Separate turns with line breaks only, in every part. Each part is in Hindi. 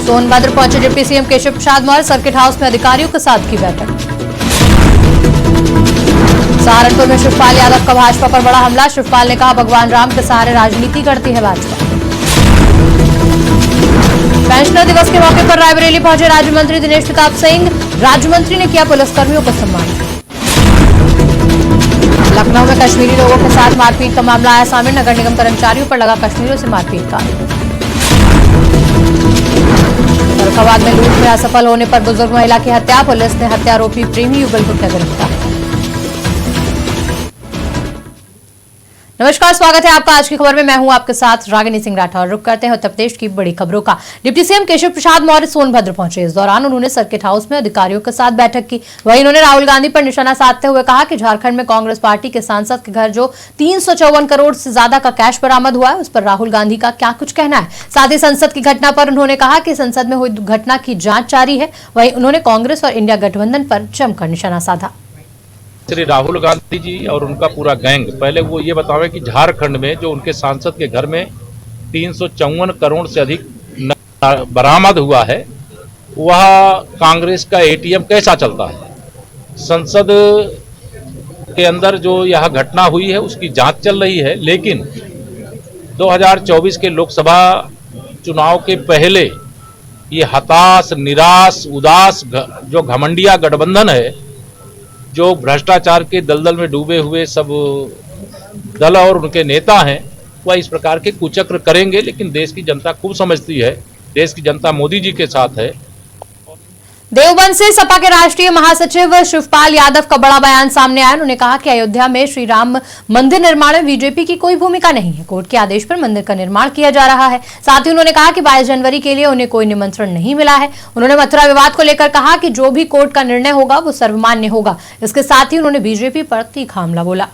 सोनभद्र पहुंचे deputy CM Keshav Prasad Maurya, circuit house में अधिकारियों के साथ की बैठक। सहारनपुर में शिवपाल यादव का भाजपा पर बड़ा हमला, शिवपाल ने कहा भगवान राम के सहारे राजनीति करती है भाजपा। पेंशनर दिवस के मौके पर रायबरेली पहुंचे राज्य मंत्री दिनेश प्रताप सिंह, राज्य मंत्री ने किया पुलिसकर्मियों को सम्मान। लखनऊ में कश्मीरी लोगों के साथ मारपीट का मामला आया सामने, नगर निगम कर्मचारियों पर लगा कश्मीरियों से मारपीट का आरोप। फरुखाबाद में लूट में असफल होने पर बुजुर्ग महिला की हत्या, पुलिस ने हत्यारोपी प्रेमी युगल को किया गिरफ्तार। नमस्कार, स्वागत है आपका आज की खबर में। मैं हूं आपके साथ रागिनी सिंह राठौर। रुक करते हैं उत्तर प्रदेश की बड़ी खबरों का। डिप्टी सीएम केशव प्रसाद मौर्य सोनभद्र पहुंचे। इस दौरान उन्होंने सर्किट हाउस में अधिकारियों के साथ बैठक की। वहीं उन्होंने राहुल गांधी पर निशाना साधते हुए कहा कि झारखंड में कांग्रेस पार्टी के सांसद के घर जो 354 करोड़ से ज्यादा का कैश बरामद हुआ है, उस पर राहुल गांधी का क्या कुछ कहना है। साथ ही संसद की घटना पर उन्होंने कहा कि संसद में हुई घटना की जांच जारी है। वहीं उन्होंने कांग्रेस और इंडिया गठबंधन पर जमकर निशाना साधा।
श्री राहुल गांधी जी और उनका पूरा गैंग पहले वो ये बतावे कि झारखंड में जो उनके सांसद के घर में 354 करोड़ से अधिक बरामद हुआ है, वह कांग्रेस का एटीएम कैसा चलता है। संसद के अंदर जो यह घटना हुई है उसकी जांच चल रही है, लेकिन 2024 के लोकसभा चुनाव के पहले ये हताश, निराश, उदास जो घमंडिया गठबंधन है, जो भ्रष्टाचार के दलदल में डूबे हुए सब दल और उनके नेता हैं, वह इस प्रकार के कुचक्र करेंगे। लेकिन देश की जनता खूब समझती है, देश की जनता मोदी जी के साथ है।
देवबंद से सपा के राष्ट्रीय महासचिव शिवपाल यादव का बड़ा बयान सामने आया। उन्होंने कहा कि अयोध्या में श्री राम मंदिर निर्माण में बीजेपी की कोई भूमिका नहीं है। कोर्ट के आदेश पर मंदिर का निर्माण किया जा रहा है। साथ ही उन्होंने कहा कि 22 जनवरी के लिए उन्हें कोई निमंत्रण नहीं मिला है। उन्होंने मथुरा विवाद को लेकर कहा कि जो भी कोर्ट का निर्णय होगा वो सर्वमान्य होगा। इसके साथ ही उन्होंने बीजेपी पर तीखा हमला बोला।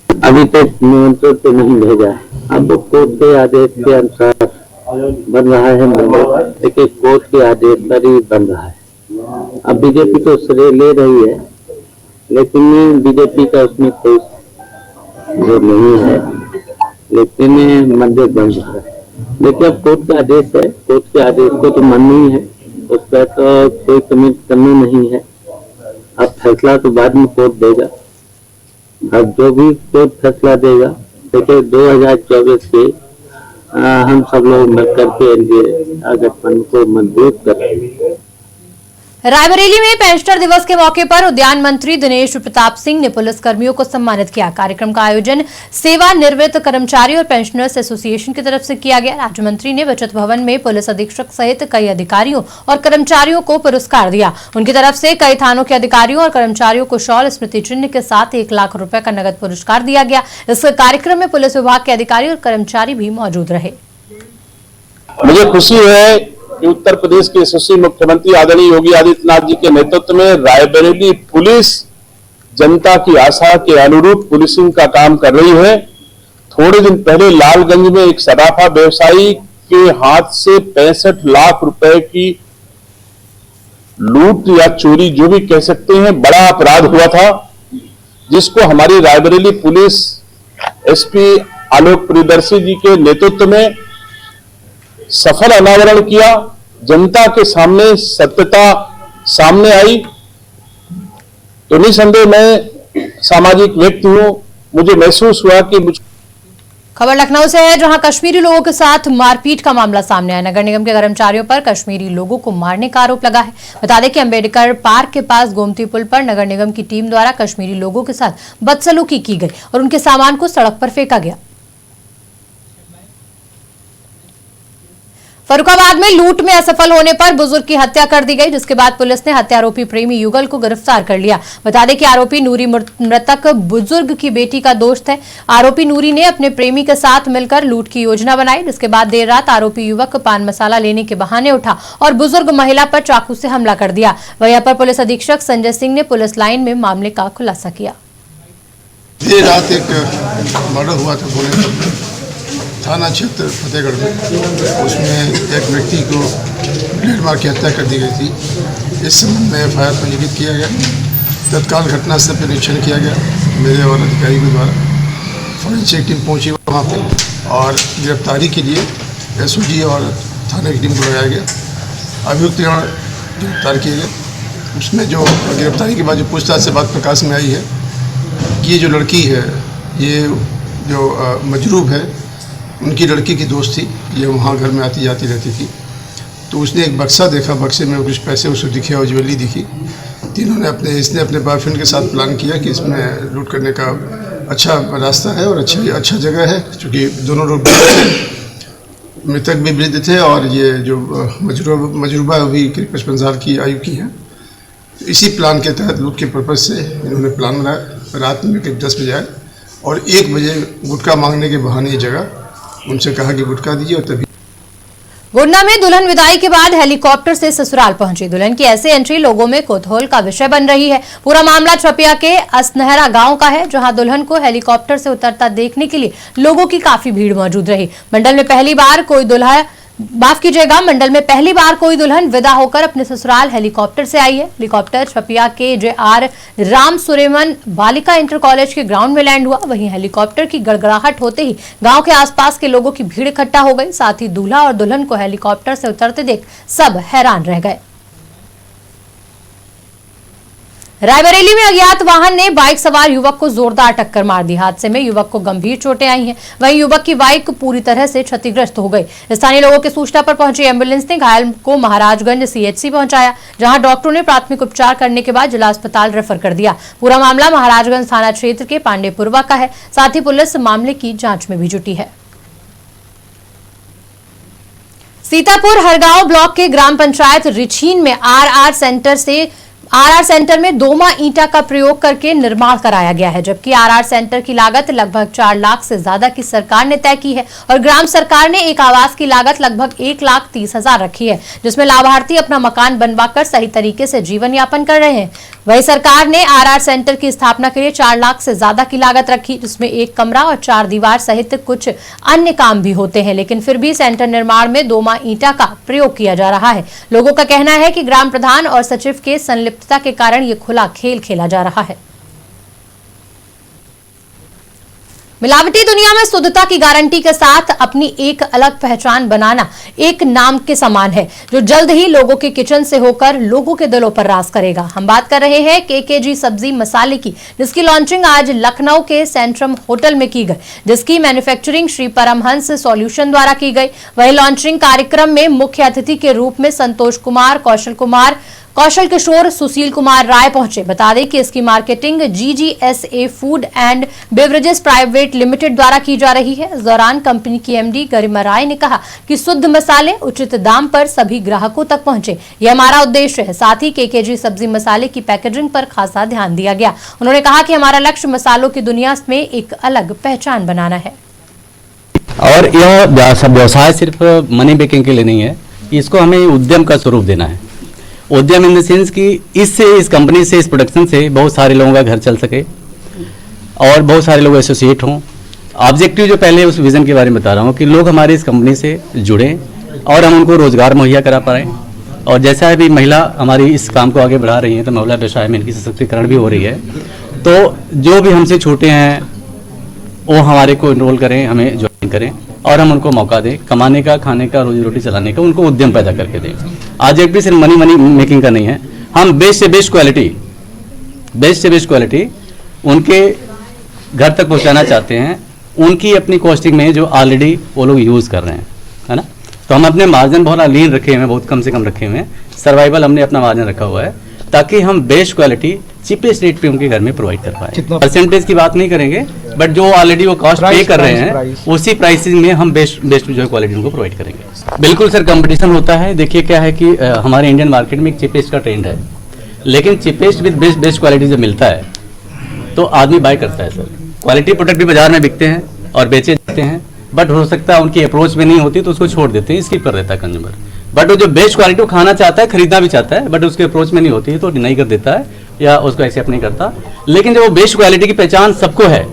अभी तक निमंत्रण तो नहीं भेजा है, अब कोर्ट के आदेश के अनुसार बन रहा है मंदिर, लेकिन कोर्ट के आदेश पर ही बन रहा है। अब बीजेपी तो श्रेय ले रही है, लेकिन बीजेपी का उसमें कोई जो नहीं है, लेकिन मंदिर बन रहा है। लेकिन अब कोर्ट का आदेश है, कोर्ट के आदेश को तो मानना ही है, उस पर तो कोई कमेंट करना नहीं है। अब फैसला तो बाद में कोर्ट देगा। अब जो भी कोर्ट फैसला देगा, देखिए 2024 के हम सब लोग मिलकर के गठबंधन को मजबूत करेंगे।
रायबरेली में पेंशनर दिवस के मौके पर उद्यान मंत्री दिनेश प्रताप सिंह ने पुलिस कर्मियों को सम्मानित किया। कार्यक्रम का आयोजन सेवानिवृत्त कर्मचारी और पेंशनर्स एसोसिएशन की तरफ से किया गया। राज्य मंत्री ने बचत भवन में पुलिस अधीक्षक सहित कई अधिकारियों और कर्मचारियों को पुरस्कार दिया। उनकी तरफ से कई थानों के अधिकारियों और कर्मचारियों को शॉल, स्मृति चिन्ह के साथ 1 लाख रुपए का नगद पुरस्कार दिया गया। इस कार्यक्रम में पुलिस विभाग के अधिकारी और कर्मचारी भी मौजूद रहे।
मुझे खुशी है कि उत्तर प्रदेश के यशस्वी मुख्यमंत्री आदरणीय योगी आदित्यनाथ जी के नेतृत्व में रायबरेली पुलिस जनता की आशा के अनुरूप पुलिसिंग का काम कर रही है। थोड़े दिन पहले लालगंज में एक सराफा व्यवसायी के हाथ से 65 लाख रुपए की लूट या चोरी, जो भी कह सकते हैं, बड़ा अपराध हुआ था, जिसको हमारी रायबरेली पुलिस एसपी आलोक प्रियदर्शी जी के नेतृत्व में सफल अनावरण किया। जनता के सामने सत्यता सामने आई। तो निसंदेह मैं सामाजिक व्यक्ति हूं, मुझे महसूस हुआ कि
खबर लखनऊ से है, जहां कश्मीरी लोगों के साथ मारपीट का मामला सामने आया। नगर निगम के कर्मचारियों पर कश्मीरी लोगों को मारने का आरोप लगा है। बता दें कि अंबेडकर पार्क के पास गोमती पुल पर नगर निगम की टीम द्वारा कश्मीरी लोगों के साथ बदसलूकी की गई और उनके सामान को सड़क पर फेंका गया। फरुखाबाद में लूट में असफल होने पर बुजुर्ग की हत्या कर दी गई, जिसके बाद पुलिस ने हत्यारोपी प्रेमी युगल को गिरफ्तार कर लिया। बता दें कि आरोपी नूरी मृतक बुजुर्ग की बेटी का दोस्त है। आरोपी नूरी ने अपने प्रेमी के साथ मिलकर लूट की योजना बनाई, जिसके बाद देर रात आरोपी युवक पान मसाला लेने के बहाने उठा और बुजुर्ग महिला पर चाकू से हमला कर दिया। वहीं पर पुलिस अधीक्षक संजय सिंह ने पुलिस लाइन में मामले का खुलासा किया।
देर रात एक मर्डर हुआ था थाना क्षेत्र फतेहगढ़ में। उसमें एक व्यक्ति को ब्लेड मार के हत्या कर दी गई थी। इस संबंध में एफआईआर पंजीकृत किया गया। तत्काल घटनास्थल पर निरीक्षण किया गया मेरे और अधिकारी के द्वारा। फोरेंसिक टीम पहुंची वहां पर और गिरफ्तारी के लिए एसओजी और थाने की टीम को लगाया गया, अभियुक्त गिरफ्तार किए गए। उसमें जो गिरफ्तारी के बाद जो पूछताछ से बात प्रकाश में आई है कि ये जो लड़की है, ये जो मजरूब है, उनकी लड़की की दोस्त थी, ये वहाँ घर में आती जाती रहती थी। तो उसने एक बक्सा देखा, बक्से में कुछ पैसे उसको दिखे और ज्वेलरी दिखी। इसने अपने बॉयफ्रेंड के साथ प्लान किया कि इसमें लूट करने का अच्छा रास्ता है और अच्छा जगह है, क्योंकि दोनों लोग मृतक भी वृद्ध थे और ये जो मजरूबा भी करीब 55 साल की आयु की है। तो इसी प्लान के तहत लूट के पर्पज़ से इन्होंने प्लान बनाया। रात में करीब 10 बजे आए और 1 बजे गुटखा मांगने के बहाने ये जगह उनसे कहा कि गुटखा दीजिए, और तभी
गोंडा में दुल्हन विदाई के बाद हेलीकॉप्टर से ससुराल पहुंची दुल्हन की ऐसी एंट्री लोगों में कौतूहल का विषय बन रही है। पूरा मामला छपिया के असनहरा गांव का है, जहां दुल्हन को हेलीकॉप्टर से उतरता देखने के लिए लोगों की काफी भीड़ मौजूद रही। मंडल में पहली बार कोई दुल्हन विदा होकर अपने ससुराल हेलीकॉप्टर से आई है। हेलीकॉप्टर छपिया के JR राम सुरेमन बालिका इंटर कॉलेज के ग्राउंड में लैंड हुआ। वहीं हेलीकॉप्टर की गड़गड़ाहट होते ही गांव के आसपास के लोगों की भीड़ इकट्ठा हो गई। साथ ही दूल्हा और दुल्हन को हेलीकॉप्टर से उतरते देख सब हैरान रह गए। रायबरेली में अज्ञात वाहन ने बाइक सवार युवक को जोरदार टक्कर मार दी। हादसे में युवक को गंभीर चोटें आई हैं। वहीं युवक की बाइक पूरी तरह से क्षतिग्रस्त हो गई। स्थानीय लोगों की सूचना पर पहुंची एम्बुलेंस ने घायल को महाराजगंज CHC पहुंचाया, जहां डॉक्टरों ने प्राथमिक उपचार करने के बाद जिला अस्पताल रेफर कर दिया। पूरा मामला महाराजगंज थाना क्षेत्र के पांडेपुरवा का है। साथ ही पुलिस मामले की जांच में भी जुटी है। सीतापुर हरगांव ब्लॉक के ग्राम पंचायत रिछीन में आरआर सेंटर में दोमा ईंटा का प्रयोग करके निर्माण कराया गया है, जबकि आरआर सेंटर की लागत लगभग 4 लाख से ज्यादा की सरकार ने तय की है और ग्राम सरकार ने एक आवास की लागत लगभग 1,30,000 रखी है, जिसमें लाभार्थी अपना मकान बनवाकर सही तरीके से जीवन यापन कर रहे हैं। वहीं सरकार ने आरआर सेंटर की स्थापना के लिए 4 लाख से ज्यादा की लागत रखी, जिसमें 1 कमरा और 4 दीवार सहित कुछ अन्य काम भी होते हैं, लेकिन फिर भी सेंटर निर्माण में दोमा ईंटा का प्रयोग किया जा रहा है। लोगों का कहना है कि ग्राम प्रधान और सचिव के संलिप्तता के कारण ये खुला खेल खेला जा रहा है। मिलावटी दुनिया में शुद्धता की गारंटी के साथ अपनी एक अलग पहचान बनाना एक नाम के समान है, जो जल्द ही लोगों के किचन से होकर लोगों के दिलों पर राज करेगा। हम बात कर रहे हैं KKG सब्जी मसाले की, जिसकी लॉन्चिंग आज लखनऊ के सेंट्रम होटल में की गई, जिसकी मैन्युफैक्चरिंग श्री परमहंस सॉल्यूशन द्वारा की गई। वहीं लॉन्चिंग कार्यक्रम में मुख्य अतिथि के रूप में संतोष कुमार, कौशल किशोर, सुशील कुमार राय पहुंचे। बता दें कि इसकी marketing GGSA food and beverages private limited द्वारा की जा रही है। इस दौरान कंपनी की MD गरिमा राय ने कहा कि शुद्ध मसाले उचित दाम पर सभी ग्राहकों तक पहुंचे, यह हमारा उद्देश्य है। साथ ही KKG सब्जी मसाले की पैकेजिंग पर खासा ध्यान दिया गया। उन्होंने कहा कि हमारा लक्ष्य मसालों की दुनिया में एक अलग पहचान बनाना है।
और यह व्यवसाय सिर्फ मनी मेकिंग के लिए नहीं है, इसको हमें उद्यम का स्वरूप देना है। उद्यम इन द सेंस कि इस कंपनी से, इस प्रोडक्शन से बहुत सारे लोगों का घर चल सके और बहुत सारे लोग एसोसिएट हों। ऑब्जेक्टिव जो पहले उस विजन के बारे में बता रहा हूँ कि लोग हमारे इस कंपनी से जुड़ें और हम उनको रोजगार मुहैया करा पाएँ। और जैसा अभी महिला हमारी इस काम को आगे बढ़ा रही हैं, तो महिला व्यवसाय में इनकी सशक्तिकरण भी हो रही है। तो जो भी हमसे छोटे हैं वो हमारे को इनरोल करें, हमें ज्वाइन करें और हम उनको मौका दें कमाने का, खाने का, रोजी रोटी चलाने का, उनको उद्यम पैदा करके दें। आज एक भी सिर्फ मनी मेकिंग का नहीं है, हम बेस्ट से बेस्ट क्वालिटी उनके घर तक पहुंचाना चाहते हैं, उनकी अपनी कॉस्टिंग में जो ऑलरेडी वो लोग यूज़ कर रहे हैं, है ना। तो हम अपने मार्जिन बहुत लीन रखे हुए हैं, बहुत कम से कम रखे हुए हैं। सर्वाइवल हमने अपना मार्जिन रखा हुआ है ताकि हम बेस्ट क्वालिटी चीपेस्ट रेट पे उनके घर में प्रोवाइड कर पाए। परसेंटेज की बात नहीं करेंगे, बट जो ऑलरेडी वो कॉस्ट पे कर रहे हैं उसी प्राइसिंग में हम बेस्ट जो है क्वालिटी उनको प्रोवाइड करेंगे। बिल्कुल सर, कंपटीशन होता है। देखिए क्या है कि हमारे इंडियन मार्केट में एक चीपेस्ट का ट्रेंड है, लेकिन चीपेस्ट विद बेस्ट क्वालिटी जब मिलता है तो आदमी बाय करता है सर। क्वालिटी प्रोडक्ट भी बाजार में बिकते हैं और बेचे जाते हैं, बट हो सकता है उनकी अप्रोच में नहीं होती तो उसको छोड़ देते हैं, स्किप कर देता है कंज्यूमर। बट वो जो बेस्ट क्वालिटी वो खाना चाहता है, खरीदना भी चाहता है, बट उसके अप्रोच में नहीं होती है तो डिनाई कर देता है या उसको एक्सेप्ट नहीं करता। लेकिन जब वो बेस्ट क्वालिटी की पहचान सबको है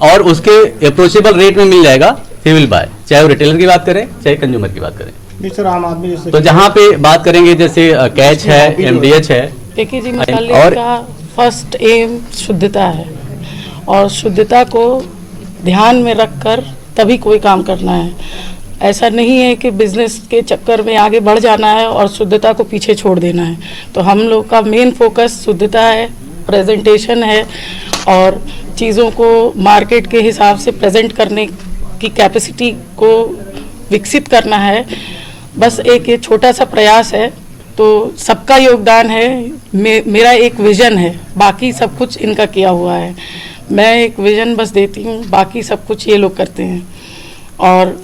और उसके अप्रोचेबल रेट में मिल जाएगा, ही विल बाय, चाहे वो रिटेलर की बात करें चाहे कंज्यूमर की बात करें।
सर, आम आदमी
तो जहाँ पे बात करेंगे जैसे कैच है, MDH है,
KKG मसाले का फर्स्ट एम शुद्धता है और शुद्धता को ध्यान में रखकर तभी कोई काम करना है। ऐसा नहीं है कि बिजनेस के चक्कर में आगे बढ़ जाना है और शुद्धता को पीछे छोड़ देना है। तो हम लोग का मेन फोकस शुद्धता है, प्रेजेंटेशन है और चीज़ों को मार्केट के हिसाब से प्रेजेंट करने की कैपेसिटी को विकसित करना है। बस एक ये छोटा सा प्रयास है, तो सबका योगदान है। मेरा एक विज़न है, बाकी सब कुछ इनका किया हुआ है। मैं एक विज़न बस देती हूँ, बाकी सब कुछ ये लोग करते हैं। और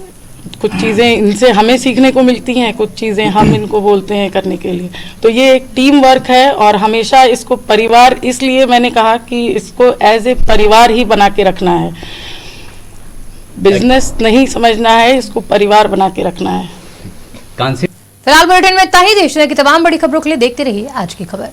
कुछ चीज़ें इनसे हमें सीखने को मिलती हैं, कुछ चीज़ें हम इनको बोलते हैं करने के लिए। तो ये एक टीम वर्क है और हमेशा इसको परिवार, इसलिए मैंने कहा कि इसको एज ए परिवार ही बना के रखना है। बिजनेस नहीं समझना है, इसको परिवार बना के रखना है।
फिलहाल बुलेटिन में इतना ही। देश दुनिया की तमाम बड़ी खबरों के लिए देखते रहिए आज की खबर।